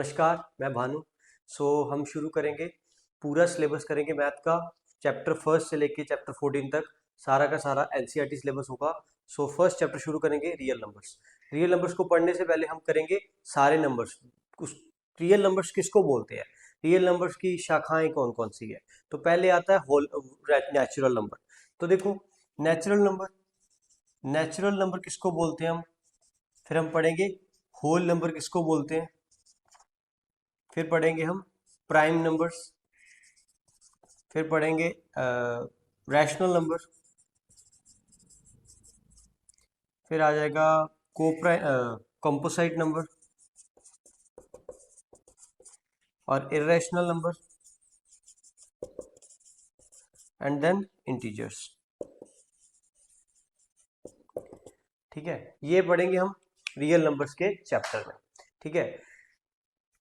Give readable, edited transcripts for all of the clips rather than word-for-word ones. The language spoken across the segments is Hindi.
नमस्कार, मैं भानु। हम शुरू करेंगे, पूरा सिलेबस करेंगे मैथ का। चैप्टर फर्स्ट से लेके चैप्टर 14 तक सारा का सारा एनसीईआरटी सिलेबस होगा। फर्स्ट चैप्टर शुरू करेंगे रियल नंबर्स। रियल नंबर्स को पढ़ने से पहले हम करेंगे सारे नंबर्स। उस रियल नंबर्स किसको बोलते हैं, रियल नंबर्स की शाखाएं कौन कौन सी है। तो पहले आता है होल नेचुरल नंबर। तो देखो, नेचुरल नंबर, नेचुरल नंबर किसको बोलते हैं हम। फिर हम पढ़ेंगे होल नंबर किसको बोलते हैं। फिर पढ़ेंगे हम प्राइम नंबर्स। फिर पढ़ेंगे रैशनल नंबर। फिर आ जाएगा कंपोसाइट नंबर और irrational number and then integers. ठीक है, ये पढ़ेंगे हम रियल नंबर्स के चैप्टर में। ठीक है,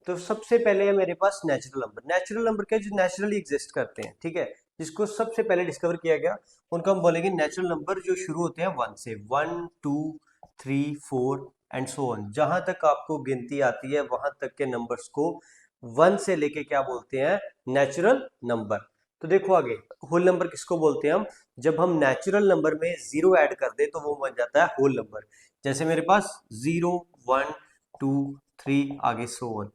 तो सबसे पहले है मेरे पास नेचुरल नंबर। नेचुरल नंबर क्या है, जो नेचुरली एग्जिस्ट करते हैं। ठीक है, जिसको सबसे पहले डिस्कवर किया गया उनको हम बोलेंगे नेचुरल नंबर, जो शुरू होते हैं 1 से। 1 2 3 4 एंड सो ऑन। जहां तक आपको गिनती आती है वहां तक के नंबर्स को 1 से लेके क्या बोलते हैं, नेचुरल नंबर। तो देखो आगे, होल नंबर किसको बोलते हैं हम, जब हम नेचुरल नंबर में जीरो ऐड कर दे तो वो बन जाता है होल नंबर। जैसे मेरे पास 0 1 2 3 आगे सो ऑन।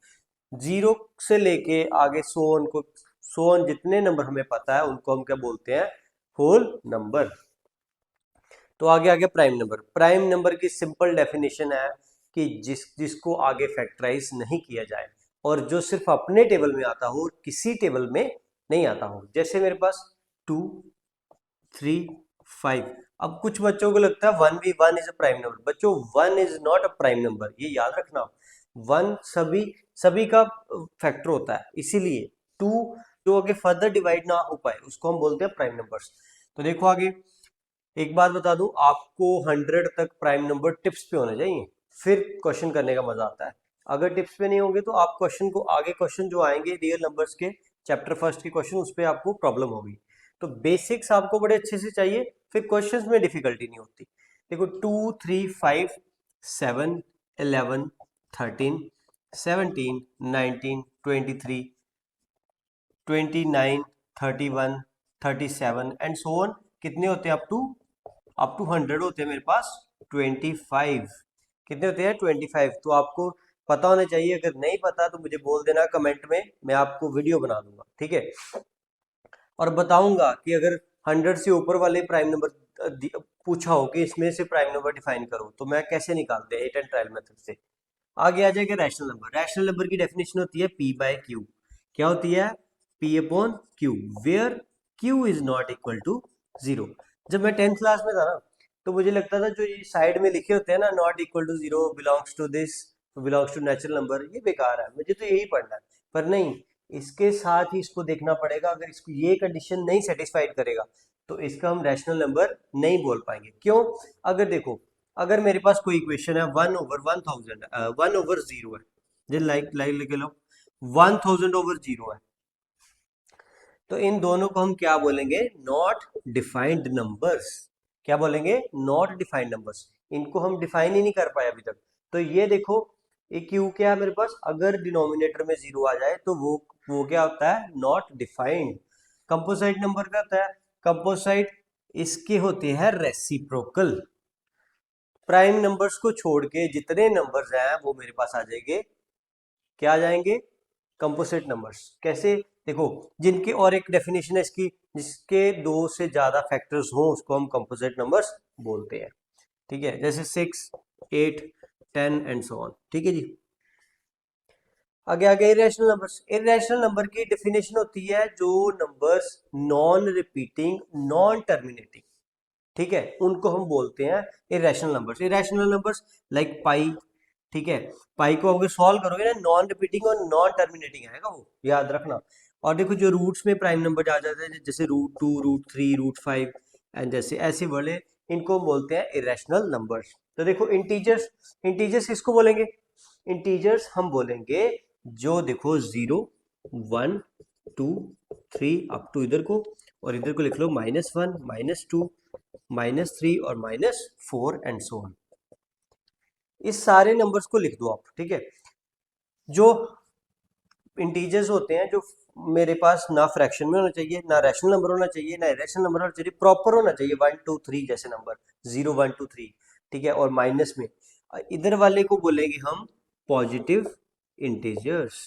0 से लेके आगे सोन को, सोन जितने नंबर हमें पता है उनको हम क्या बोलते हैं, होल नंबर। तो आगे आगे प्राइम नंबर। प्राइम नंबर की सिंपल डेफिनेशन है कि जिसको आगे फैक्टराइज नहीं किया जाए और जो सिर्फ अपने टेबल में आता हो और किसी टेबल में नहीं आता हो। जैसे मेरे पास 2 3 5। अब कुछ बच्चों को लगता है 1 भी 1 इज अ प्राइम नंबर। बच्चों 1 is not a prime number, ये याद रखना। 1 सभी सभी का फैक्टर होता है, इसीलिए 2 जो आगे फर्दर डिवाइड ना हो पाए उसको हम बोलते हैं प्राइम नंबर्स। तो देखो आगे, एक बात बता दूं आपको, 100 तक प्राइम नंबर टिप्स पे होने चाहिए, फिर क्वेश्चन करने का मजा आता है। अगर टिप्स पे नहीं होंगे तो आप क्वेश्चन को, आगे क्वेश्चन जो आएंगे रियल नंबर्स के चैप्टर फर्स्ट के क्वेश्चन, उस पर आपको प्रॉब्लम होगी। तो बेसिक्स आपको बड़े अच्छे से चाहिए, फिर क्वेश्चंस में डिफिकल्टी नहीं होती। देखो 2 3 5 7 11 13 17 19 23 29 31 37 एंड सो ऑन। कितने होते हैं, अप टू 100 होते हैं मेरे पास 25। कितने होते हैं, 25। तो आपको पता होना चाहिए। अगर नहीं पता तो मुझे बोल देना कमेंट में, मैं आपको वीडियो बना दूंगा। ठीक है, और बताऊंगा कि अगर 100 से ऊपर वाले प्राइम नंबर पूछा हो कि इसमें से प्राइम नंबर डिफाइन करो तो मैं कैसे निकालते हैं, हिट एंड ट्रायल मेथड से। आगे आ जाएगा रैशनल नंबर। रैशनल नंबर की डेफिनेशन होती है P बाय Q। क्या होती है, P upon Q, where Q is not equal to 0। जब मैं 10th क्लास में था ना, तो मुझे लगता था जो ये साइड में लिखे होते हैं ना, not equal to 0, belongs to this, belongs to natural number, ये बेकार है, मुझे तो यही पढ़ना है। पर नहीं, इसके साथ ही इसको देखना पड़ेगा। अगर इसको ये कंडीशन नहीं सेटिस्फाइड करेगा तो इसका हम रैशनल नंबर नहीं बोल पाएंगे। क्यों, अगर देखो, अगर मेरे पास कोई इक्वेशन है 1/1000, 1/0 है, जो लाइक लाइक लिख लो, 1000/0 है, तो इन दोनों को हम क्या बोलेंगे, नॉट डिफाइंड नंबर्स। क्या बोलेंगे, नॉट डिफाइंड नंबर्स। इनको हम डिफाइन ही नहीं कर पाए अभी तक। तो ये देखो, ये क्यू क्या है मेरे पास, अगर डिनोमिनेटर में 0 आ जाए तो वो क्या होता है, नॉट डिफाइंड। कंपोजिट नंबर क्या होता है, कंपोजिट इसके होते हैं रेसिप्रोकल। प्राइम नंबर्स को छोड़ के जितने नंबर्स हैं वो मेरे पास आ जाएंगे, क्या आ जाएंगे, कंपोजिट नंबर्स। कैसे, देखो, जिनके, और एक डेफिनेशन है इसकी, जिसके 2 से ज्यादा फैक्टर्स हो उसको हम कंपोजिट नंबर्स बोलते हैं। ठीक है, जैसे 6 8 10 एंड सो ऑन। ठीक है जी, आगे आगे इरेशनल नंबर्स। इरेशनल नंबर की डेफिनेशन होती है जो numbers non repeating, non terminating, ठीक है, उनको हम बोलते हैं irrational numbers. Irrational numbers like pi. ठीक है, पाई को अगर सॉल्व करोगे ना, नॉन रिपीटिंग और नॉन टर्मिनेटिंग आएगा, वो याद रखना। और देखो जो रूट्स में प्राइम नंबर आ जाते हैं, जैसे √2 √3 √5 एंड जैसे ऐसे वाले, इनको हम बोलते हैं इरेशनल नंबर्स। तो देखो इंटीजर्स, इंटीजर्स किसको बोलेंगे, इंटीजर्स हम बोलेंगे जो, देखो 0 1 2 3 अप टू इधर को, और इधर को लिख लो -1 -2 -3 और -4 एंड सो ऑन। इस सारे नंबर्स को लिख दो आप। ठीक है, जो इंटीजर्स होते हैं जो मेरे पास ना फ्रैक्शन में होना चाहिए, ना रैशनल नंबर होना चाहिए, ना इरेशनल नंबर होना चाहिए, प्रॉपर होना चाहिए 1 2 3 जैसे नंबर 0 1 2 3, ठीक है। और माइनस में इधर वाले को बोलेंगे हम पॉजिटिव इंटीजर्स,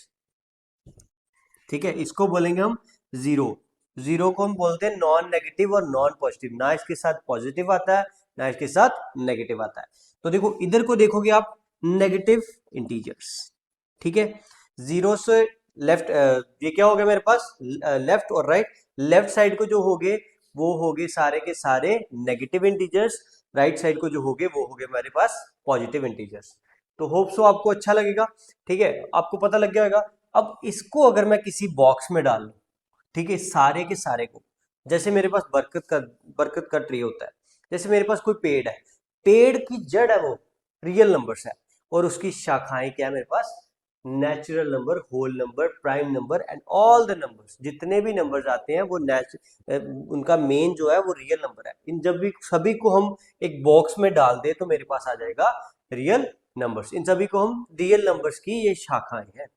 ठीक है। इसको बोलेंगे हम जीरो। जीरो को हम बोलते हैं नॉन नेगेटिव और नॉन पॉजिटिव, ना इसके साथ पॉजिटिव आता है ना इसके साथ नेगेटिव आता है। तो देखो इधर को देखोगे आप नेगेटिव इंटीजर्स, ठीक है। जीरो से लेफ्ट, ये क्या हो गया मेरे पास, लेफ्ट और राइट। लेफ्ट साइड को जो होगे वो होगे सारे के सारे नेगेटिव इंटीजर्स, राइट साइड को जो होगे वो होगे हमारे पास पॉजिटिव इंटीजर्स। तो होप सो आपको अच्छा लगेगा, ठीक है, आपको पता लग गया होगा। अब इसको अगर मैं किसी बॉक्स में डाल लूं, ठीक है, सारे के सारे को, जैसे मेरे पास बरकत का ट्री होता है, जैसे मेरे पास कोई पेड़ है, पेड़ की जड़ है वो रियल नंबर्स है, और उसकी शाखाएं क्या है मेरे पास, natural number, whole number, prime number and all the numbers. जितने भी नंबर्स आते हैं वो उनका मेन जो है वो रियल नंबर है। इन जब भी सभी को हम एक बॉक्स में डाल दे तो मेरे पास आ जाएगा रियल नंबर्स। इन सभी को हम रियल नंबर्स की ये शाखाएं हैं।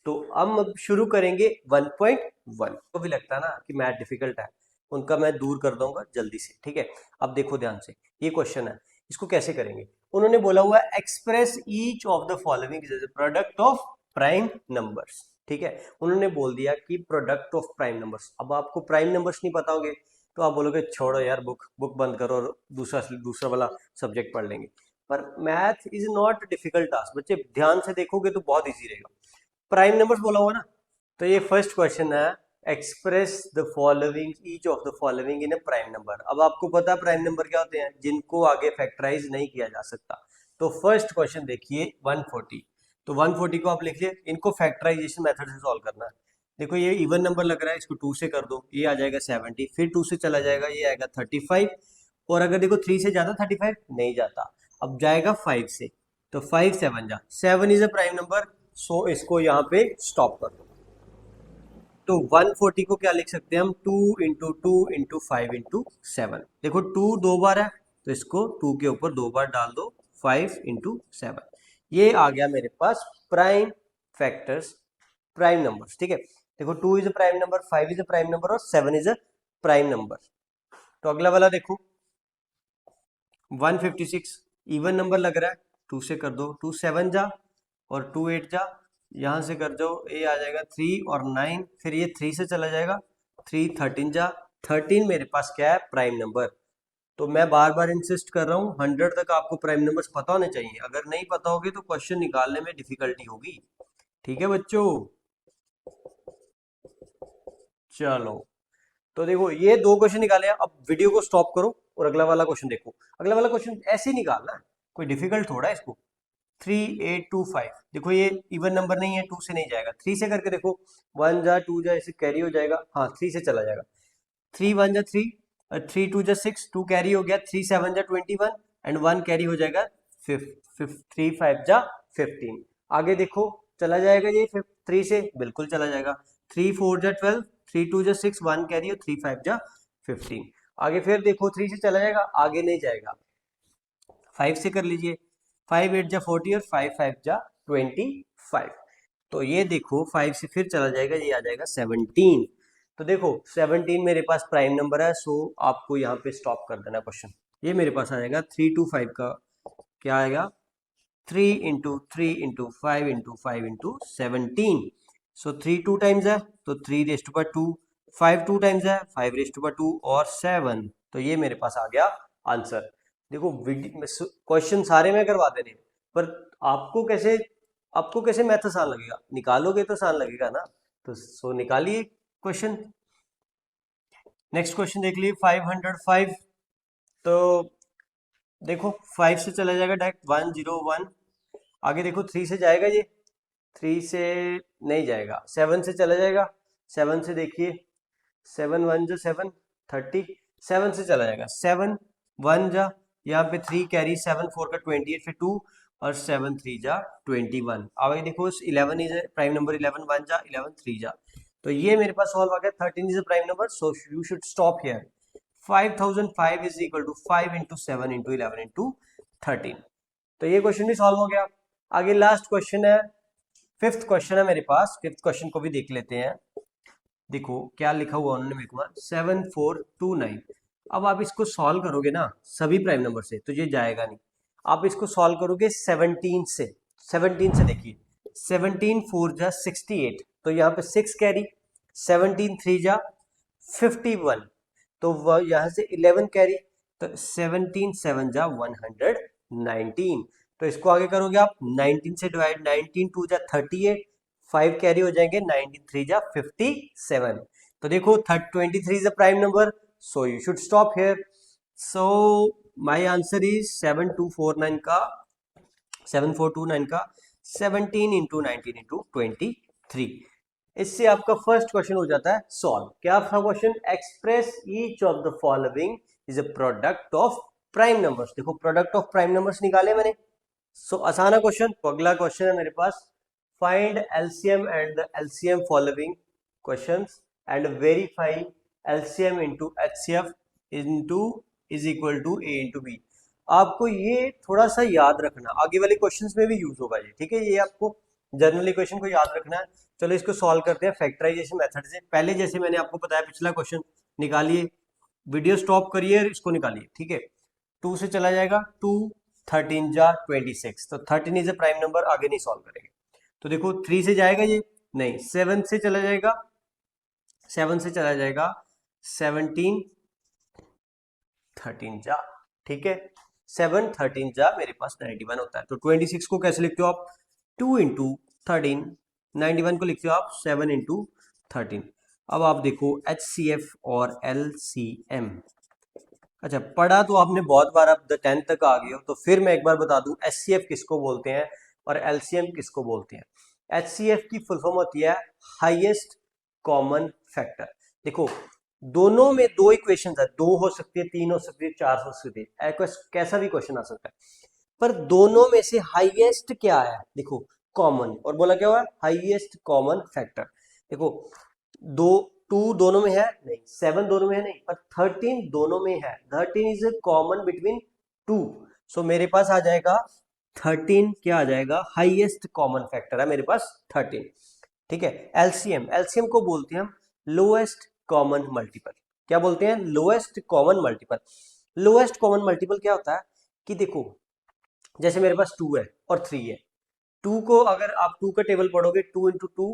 तो हम अब शुरू करेंगे 1.1। को भी लगता है ना कि मैथ डिफिकल्ट है, उनका मैं दूर कर दूंगा जल्दी से, ठीक है। अब देखो ध्यान से, ये क्वेश्चन है, इसको कैसे करेंगे। उन्होंने बोला हुआ है express each of the following is product of prime numbers, ठीक है। उन्होंने बोल दिया कि प्रोडक्ट ऑफ प्राइम नंबर्स। अब आपको प्राइम नंबर्स नहीं पता होंगे तो आप बोलोगे छोड़ो यार, बुक बुक बंद करो और दूसरा वाला सब्जेक्ट पढ़ लेंगे। पर math is not difficult task बच्चे, ध्यान से देखोगे तो बहुत ईजी रहेगा। प्राइम नंबर्स बोला हुआ ना, तो ये फर्स्ट क्वेश्चन है, express the following each of the following in a prime number. अब आपको पता है प्राइम नंबर क्या होते हैं, जिनको आगे फैक्टराइज नहीं किया जा सकता। तो फर्स्ट क्वेश्चन देखिए 140, तो 140 को आप लिखिए, इनको फैक्टराइजेशन मेथड से सॉल्व करना है। देखो ये इवन नंबर लग रहा है, इसको 2 से कर दो, ये आ जाएगा 70, फिर 2 से चला जाएगा, ये आएगा 35, और अगर देखो 3 से जाता 35 नहीं जाता, अब जाएगा 5 से, तो 5 7 जा 7 इज अ प्राइम नंबर। सो इसको यहाँ पे स्टॉप कर दो। तो 140 को क्या लिख सकते हैं हम, 2 इंटू 2 इंटू 5 इंटू 7। देखो 2 दो बार है तो इसको 2 के ऊपर 2 बार डाल दो, 5 इंटू 7। ये आ गया मेरे पास प्राइम फैक्टर्स, प्राइम नंबर्स, ठीक है। देखो 2 is a prime number, 5 is a prime number और 7 इज अ प्राइम नंबर। तो अगला वाला देखो 156 इवन नंबर लग रहा है, 2 से कर दो, 2 7 जा और 2 8 जा, यहाँ से कर जाओ, ये आ जाएगा 3 और 9, फिर ये 3 से चला जाएगा, 3 13 जा, 13 मेरे पास क्या है, प्राइम नंबर। तो मैं बार बार इंसिस्ट कर रहा हूँ 100 तक आपको प्राइम नंबर्स पता होने चाहिए, अगर नहीं पता होगे तो क्वेश्चन निकालने में डिफिकल्टी होगी, ठीक है बच्चों। चलो तो देखो ये 2 क्वेश्चन निकाले हैं, अब वीडियो को स्टॉप करो और अगला वाला क्वेश्चन देखो। अगला वाला क्वेश्चन ऐसे ही निकालना है, कोई डिफिकल्ट थोड़ा है इसको। 3825, देखो ये इवन नंबर नहीं है, 2 से नहीं जाएगा, 3 से करके देखो, 1 जा 2 जा ऐसे कैरी हो जाएगा, हाँ 3 से चला जाएगा, 3 1 जा 3, 3 2 जा 6, 2 कैरी हो गया, 3 7 जा 21 एंड 1 कैरी हो जाएगा 3 5 जा 15। आगे देखो चला जाएगा ये 3 से, बिल्कुल चला जाएगा, 3 4 जा 12, 3 2 जा 6, 1 कैरी हो, 3 5 जा 15। आगे फिर देखो 3 से चला जाएगा, आगे नहीं जाएगा, 5 से कर लीजिए, 5 8 जा 40 और 5 5 जा 25। तो ये देखो 5 से फिर चला जाएगा, ये आ जाएगा 17। तो देखो 17 मेरे पास प्राइम नंबर है, सो आपको यहाँ पे स्टॉप कर देना क्वेश्चन। ये मेरे पास आ जाएगा 3 2 5 का क्या आएगा, 3 इंटू 3 इंटू 5 इंटू 5 इंटू 17। सो 3 2 टाइम्स है तो 3 रेस्ट टू पावर 2, 5 2 टाइम्स है 5 रेस्ट टू पावर 2 और 7। तो ये मेरे पास आ गया आंसर। देखो क्वेश्चन सारे में करवा देने, पर आपको कैसे, आपको कैसे मैथ आसान लगेगा, निकालोगे तो आसान लगेगा ना। तो सो निकालिए क्वेश्चन। नेक्स्ट क्वेश्चन देख लीजिए 505। तो देखो 5 से चला जाएगा डायरेक्ट 101, आगे देखो 3 से जाएगा ये, 3 से नहीं जाएगा, 7 से चला जाएगा, 7 से देखिए 7 1 जा 7 30, 7 से चला जाएगा, 7 1 जा, यहाँ पे 3 कैरी, 7 4 का 28, फिर 2 और 7 3 जा 21। आगे देखो 11 इज प्राइम नंबर, 11 1 जा 11 3 जा। तो ये मेरे पास सॉल्व आ गया, 13 is prime number, so you should stop here. 5005 is equal to 5 into 7 into 11 into 13। तो ये क्वेश्चन भी सॉल्व हो गया। आगे लास्ट क्वेश्चन है फिफ्थ क्वेश्चन है मेरे पास, फिफ्थ क्वेश्चन को भी देख लेते हैं। देखो क्या लिखा हुआ उन्होंने मेरे को, 7429। अब आप इसको सॉल्व करोगे ना सभी प्राइम नंबर से तो ये जाएगा नहीं, आप इसको सॉल्व करोगे 17 से। 17 से देखिए, 17 4 जा 68, तो यहाँ पे 6 कैरी, 17 3 जा 51, तो वह यहाँ से 11 कैरी, तो 17 7 जा 119। तो इसको आगे करोगे आप 19 से डिवाइड, 19 2 जा 38, 5 कैरी हो जाएंगे, 19 3 जा 57। तो देखो 23 is a prime number, so you should stop here. So my answer is 7249 का 7429 का 17 इंटू 19 इंटू 23। इससे आपका फर्स्ट क्वेश्चन हो जाता है सॉल्व। क्या था question? Express each of the following is a product of prime numbers. देखो प्रोडक्ट ऑफ प्राइम नंबर्स निकाले मैंने, सो आसान है क्वेश्चन। तो अगला क्वेश्चन है मेरे पास, find LCM and the LCM following questions and verify LCM into HCF into is equal to A into B. आपको ये थोड़ा सा याद रखना, आगे वाले क्वेश्चंस में भी यूज होगा ये, ठीक है? ये आपको जनरल इक्वेशन को याद रखना है। चलो इसको सॉल्व करते हैं फैक्टराइजेशन मेथड से। पहले जैसे मैंने आपको बताया पिछला क्वेश्चन निकालिए, वीडियो स्टॉप करिए, इसको निकालिए, ठीक है? 2 से चला जाएगा 2, 13 जा 26, तो 13 इज ए प्राइम नंबर, आगे नहीं सॉल्व करेंगे। तो देखो 3 से जाएगा ये नहीं, 7 से चला जाएगा, 7 से चला जाएगा 17 13 जा, ठीक है? 7 13 जा मेरे पास 91 होता है। तो 26 को कैसे लिखते हो आप? 2 इंटू 13, 91 को लिखते हो आप 7 इंटू 13। अब आप देखो HCF और LCM। अच्छा पढ़ा तो आपने बहुत बार, अब 10 तक आ गए हो, तो फिर मैं एक बार बता दूं HCF किसको बोलते हैं और LCM किसको बोलते हैं। HCF की फुल फॉर्म होती है हाईएस्ट कॉमन फैक्टर। देखो दोनों में दो इक्वेशंस है, 2 हो सकती है, 3 हो सकती है, 4 हो सकती है, कैसा भी क्वेश्चन आ सकता है, पर दोनों में से हाईएस्ट क्या है? देखो कॉमन, और बोला क्या हुआ? Highest common factor. देखो 2 दोनों में है नहीं, 7 दोनों में है नहीं, पर 13 दोनों में है। 13 इज कॉमन बिटवीन 2, सो मेरे पास आ जाएगा 13, क्या आ जाएगा? हाईएस्ट कॉमन फैक्टर है मेरे पास 13, ठीक है? एलसीएम, एलसीएम को बोलते हैं हम लोएस्ट कॉमन मल्टीपल। क्या बोलते हैं? Lowest common multiple. Lowest common multiple क्या होता है कि देखो जैसे मेरे पास 2 है और 3 है, 2 को अगर आप 2 का टेबल पढ़ोगे, 2 इंटू 2,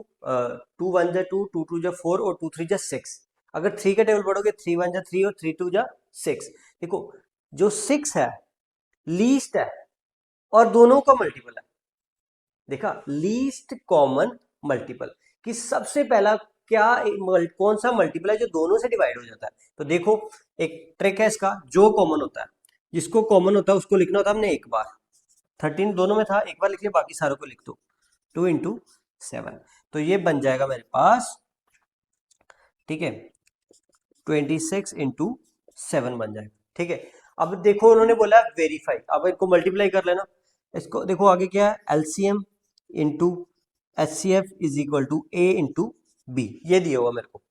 2 1 जा 2, 2 2 जा 4 और 2 3 जा 6। अगर 3 का टेबल पढ़ोगे, 3 1 जा 3 और 3 2 जा 6। देखो जो 6 है लीस्ट है और दोनों का मल्टीपल है। देखा, लीस्ट कॉमन मल्टीपल कि सबसे पहला क्या कौन सा मल्टीपल है जो दोनों से डिवाइड हो जाता है। तो देखो एक ट्रिक है इसका, जो कॉमन होता है, जिसको कॉमन होता है उसको लिखना होता है हमने एक बार। 13 दोनों में था, एक बार लिख लिया, बाकी सारों को लिख दो। 2 इंटू 7, तो ये बन जाएगा मेरे पास, ठीक है, 26 इंटू 7 बन जाएगा, ठीक है? अब देखो उन्होंने बोला वेरीफाई, अब इनको मल्टीप्लाई कर लेना। इसको देखो आगे क्या है, LCM into HCF is equal to A into B, ये दिया हुआ मेरे को।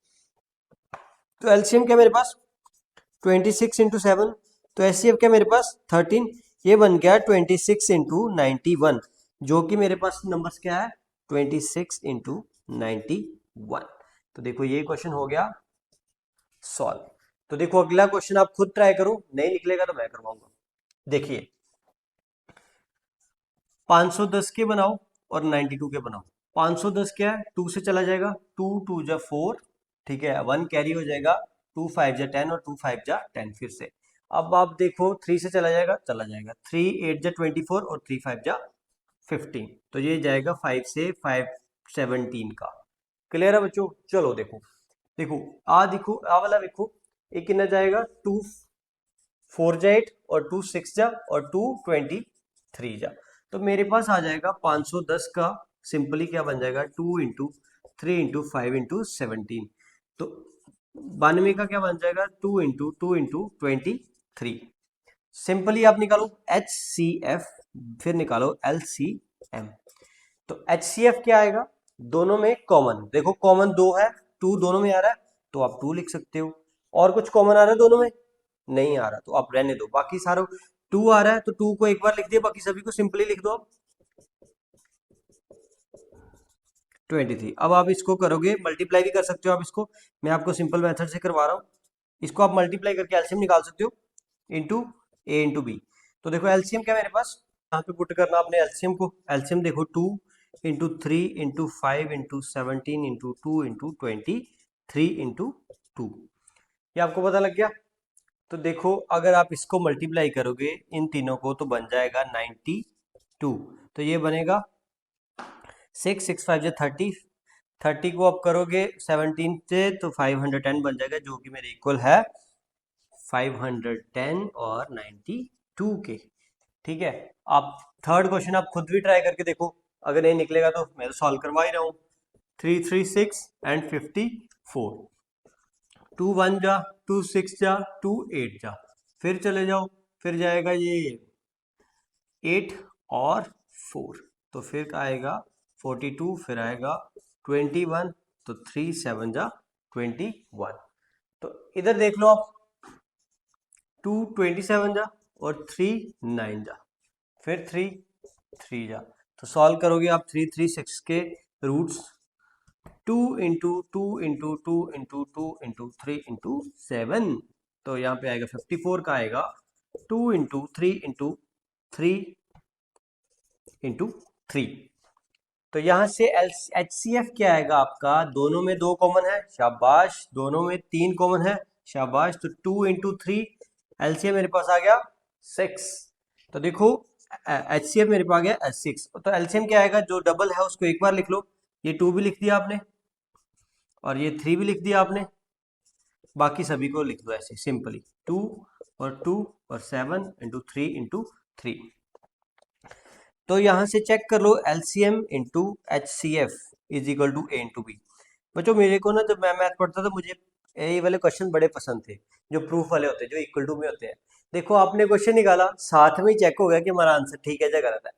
तो एलसीएम क्या मेरे पास 26 इंटू 7, तो HCF क्या मेरे पास 13, ये बन गया 26 इंटू 91, जो कि मेरे पास नंबर्स क्या है 26 इंटू 91। तो देखो ये क्वेश्चन हो गया सॉल्व। तो देखो अगला क्वेश्चन आप खुद ट्राई करो, नहीं निकलेगा तो मैं करवाऊंगा। देखिए 510 के बनाओ और 92 के बनाओ। 510 क्या है, 2 से चला जाएगा, 2 2 जा 4, ठीक है, 1 कैरी हो जाएगा, 2 5 जा 10 और 2 5 जा 10 फिर से। अब आप देखो 3 से चला जाएगा, 3 8 जा 24 और 3 5 जा 15, तो ये जाएगा 5 से 5 17 का। क्लियर है बच्चों? चलो देखो देखो देखो आ वाला देखो, एक कितना जाएगा 2 4 जा 8 और 2 6 जा और 2 23 जा। तो मेरे पास आ जाएगा 510 का सिंपली क्या बन जाएगा 2 इंटू 3 इंटू 5 इंटू 17, तो 92 का क्या बन जाएगा 2 इंटू 2 इंटू 23। सिंपली आप निकालो HCF, फिर निकालो LCM। तो HCF क्या आएगा, दोनों में कॉमन, देखो कॉमन 2 है, 2 दोनों में आ रहा है तो आप 2 लिख सकते हो। और कुछ कॉमन आ रहा है दोनों में? नहीं आ रहा तो आप रहने दो, बाकी सारों 2 आ रहा है तो 2 को एक बार लिख दिया, बाकी सभी को सिंपली लिख दो आप। 23। अब आप इसको करोगे, मल्टीप्लाई भी कर सकते हो आप इसको, मैं आपको सिंपल मेथड से करवा रहा हूँ। इसको आप मल्टीप्लाई करके एलसीएम निकाल सकते हो, इंटू ए इंटू बी। तो देखो एलसीएम क्या है मेरे पास, यहाँ पे पुट करना आपने एलसीएम को। एलसीएम देखो 2 into 3 into 5 into 17 into 2 into 23 into 2। ये आपको पता लग गया। तो देखो अगर आप इसको मल्टीप्लाई करोगे इन तीनों को तो बन जाएगा 92। तो ये बनेगा 6 6 5 30। 30 को आप करोगे 17 से तो 510 बन जाएगा, जो कि मेरे इक्वल है 510 और 92 के। ठीक है, आप थर्ड क्वेश्चन आप खुद भी ट्राई करके देखो, अगर नहीं निकलेगा तो मैं तो सॉल्व करवा ही रहा हूँ। 3 3 6 एंड 54, 2 1 जा, 2 6 जा, 2 8 जा, फिर चले जाओ, फिर जाएगा ये 8 और 4, तो फिर आएगा 42, फिर आएगा 21, तो 3 7 जा 21। तो इधर देख लो आप, 2 27 जा और 3 9 जा, फिर 3 3 जा। तो सॉल्व करोगे आप 3 3 6 के roots, 2 into 2 into 2 into 2 into 3 into 7, तो यहाँ पे आएगा 54 का आएगा 2 इंटू 3 इंटू 3 इंटू 3। तो यहाँ से एच सी एफ क्या आएगा आपका, दोनों में 2 कॉमन है, शाबाश, दोनों में 3 कॉमन है, शाबाश। तो 2 इंटू 3, एलसीएम मेरे पास आ गया 6। तो देखो एच सी एफ मेरे पास आ गया 6। तो एलसीएम क्या आएगा, जो डबल है उसको एक बार लिख लो, ये 2 भी लिख दिया आपने और ये 3 भी लिख दिया आपने, बाकी सभी को लिख दो ऐसे सिंपली, 2 और 7 इंटू 3 इंटू 3। तो यहां से चेक कर लो LCM into H C F is equal to A into B. बच्चों मेरे को ना जब मैं मैथ पढ़ता था, मुझे ये वाले क्वेश्चन बड़े पसंद थे, जो प्रूफ वाले होते हैं, जो इक्वल टू में होते हैं। देखो आपने क्वेश्चन निकाला, साथ में ही चेक हो गया कि हमारा आंसर ठीक है या गलत है।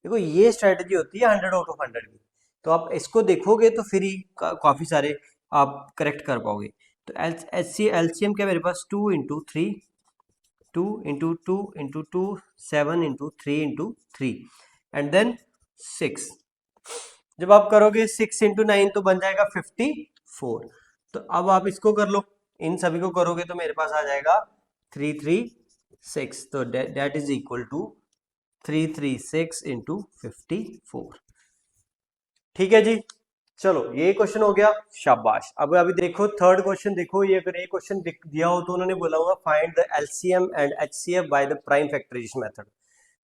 देखो ये स्ट्रेटजी होती है 100 आउट ऑफ 100 की। तो आप इसको देखोगे तो फिर ही काफी सारे आप करेक्ट कर पाओगे। तो एलसीएम क्या मेरे पास, 2 into 3, 2 into 2 into 2, 7 into 3 into 3 and then 6। जब आप करोगे 6 इंटू 9 तो बन जाएगा 54। तो अब आप इसको कर लो, इन सभी को करोगे तो मेरे पास आ जाएगा 336। तो that is equal to 336 into 54। ठीक है जी, चलो ये क्वेश्चन हो गया, शाबाश। अब अभी देखो थर्ड क्वेश्चन, देखो ये अगर ये क्वेश्चन दिया हो तो उन्होंने बोला हुआ find the LCM and HCF by the prime factorisation method.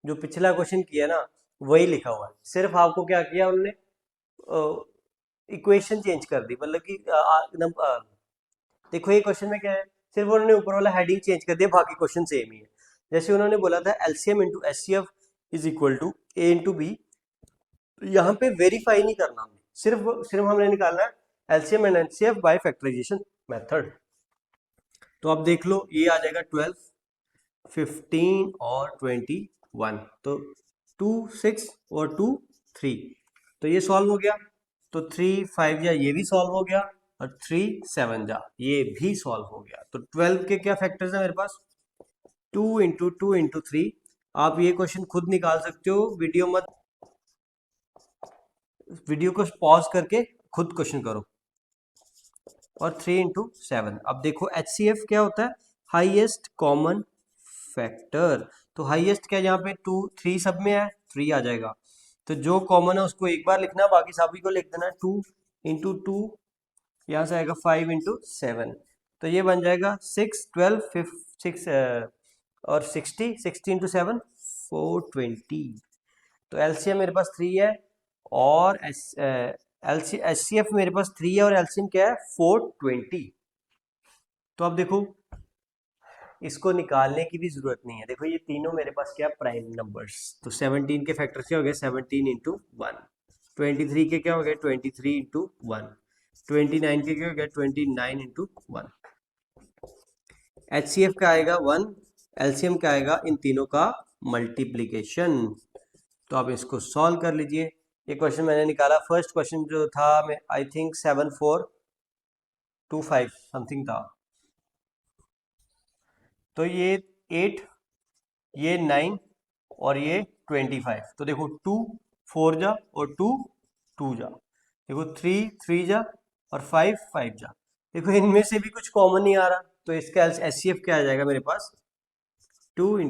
जो पिछला क्वेश्चन किया ना वही लिखा हुआ है, सिर्फ आपको क्या किया उन्होंने, इक्वेशन चेंज कर दी, मतलब कि एकदम देखो ये क्वेश्चन में क्या है, सिर्फ उन्होंने ऊपर वाला हेडिंग चेंज कर दिया, बाकी क्वेश्चन सेम ही है। जैसे उन्होंने बोला था LCM into HCF is equal to A into B, यहाँ पे वेरीफाई नहीं करना हमने, सिर्फ सिर्फ हमने निकालना है LCM and HCF by factorisation method. तो आप देख लो ये आ जाएगा 12, 15 और 21, तो 2 6 और 2 3, तो ये सॉल्व हो गया। तो 3 5 या ये भी सॉल्व हो गया और 3 7 जा ये भी सॉल्व हो गया। तो 12 के क्या फैक्टर्स है मेरे पास, 2 इंटू 2 इंटू 3। आप ये क्वेश्चन खुद निकाल सकते हो, वीडियो को पॉज करके खुद क्वेश्चन करो। और 3 इंटू 7। अब देखो एचसीएफ क्या होता है, हाईएस्ट कॉमन फैक्टर। तो हाईएस्ट क्या, यहाँ पे 2 3 सब में है, 3 आ जाएगा। तो जो कॉमन है उसको एक बार लिखना, बाकी सभी को लिख देना। 2 इंटू 2, यहाँ से आएगा 5 इंटू 7, तो ये बन जाएगा 6 12 6 और 60, 60 इंटू 7 420। तो एलसीएम मेरे पास 3 है और एचसीएफ मेरे पास 3 है और एलसीएम क्या है 420। तो अब देखो इसको निकालने की भी जरूरत नहीं है, देखो ये तीनों मेरे पास क्या प्राइम नंबर्स। तो 17 के फैक्टर क्या हो गए, 17 इंटू 1। 23 के क्या हो गए, 23 इंटू 1। 29 के क्या हो गया, 29 इंटू 1। एचसीएफ का आएगा 1, एलसीएम का आएगा इन तीनों का मल्टीप्लीकेशन। तो आप इसको सॉल्व कर लीजिए। ये क्वेश्चन मैंने निकाला, फर्स्ट क्वेश्चन जो था मैं आई थिंक 7425 समथिंग था। तो ये 8, ये 9 और ये 25। तो देखो 2 4 जा और 2 2 जा, देखो 3 3 जा और 5 5 जा, देखो इनमें से भी कुछ कॉमन नहीं आ रहा, तो इसका एचसीएफ क्या आ जाएगा मेरे पास, 2 ×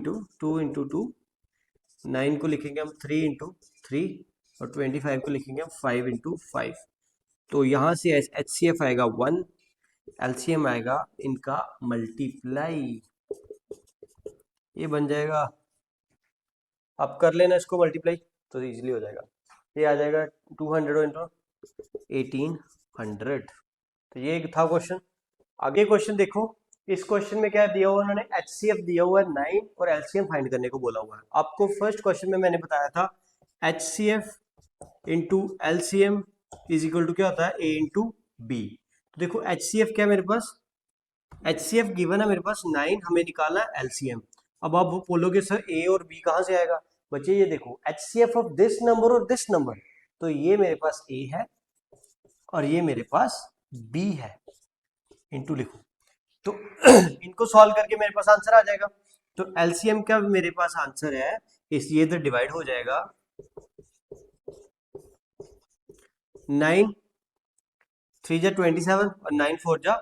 9 को लिखेंगे हम 3 × 3 और 25 को लिखेंगे हम 5 × 5। तो यहाँ से एचसीएफ आएगा 1, एलसीएम आएगा इनका मल्टीप्लाई, ये बन जाएगा, आप कर लेना इसको मल्टीप्लाई तो इजीली हो जाएगा, ये आ जाएगा 200 इंटू 1800। तो ये था क्वेश्चन। आगे क्वेश्चन देखो, इस क्वेश्चन में क्या दिया हुआ, उन्होंने एचसीएफ दिया हुआ है 9 और एलसीएम फाइंड करने को बोला हुआ है। आपको फर्स्ट क्वेश्चन में मैंने बताया था HCF into LCM is equal to क्या होता है, ए इंटू बी। तो देखो एचसीएफ क्या है मेरे पास, एचसीएफ गिवन है मेरे पास 9, हमें निकालना है एलसीएम। अब आप बोलोगे सर ए और बी कहाँ से आएगा, बच्चे ये देखो एचसीएफ ऑफ दिस नंबर और दिस नंबर, तो ये मेरे पास ए है और ये मेरे पास बी है, इनटू लिखो तो इनको सॉल्व करके मेरे पास आंसर आ जाएगा। तो एलसीएम का मेरे पास आंसर है, इस ये तो डिवाइड हो जाएगा 9 3 जा 27 और 9 4 जा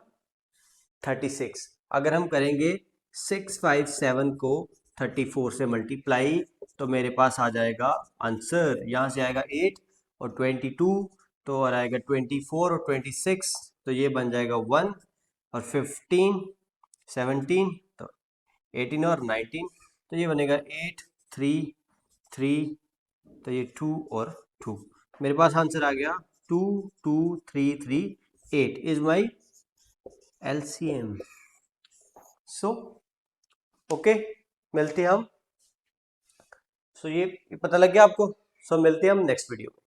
36। अगर हम करेंगे 657 को 34 से मल्टीप्लाई तो मेरे पास आ जाएगा आंसर, यहाँ से आएगा 8 और 22 तो और आएगा 24 और 26, तो ये बन जाएगा 1 और 15 17 तो 18 और 19, तो ये बनेगा 8 3 3, तो ये 2 और 2, मेरे पास आंसर आ गया 2 2 3 3 8 is my LCM. So okay, मिलते हैं हम, सो ये पता लग गया आपको, सो मिलते हैं हम नेक्स्ट वीडियो में।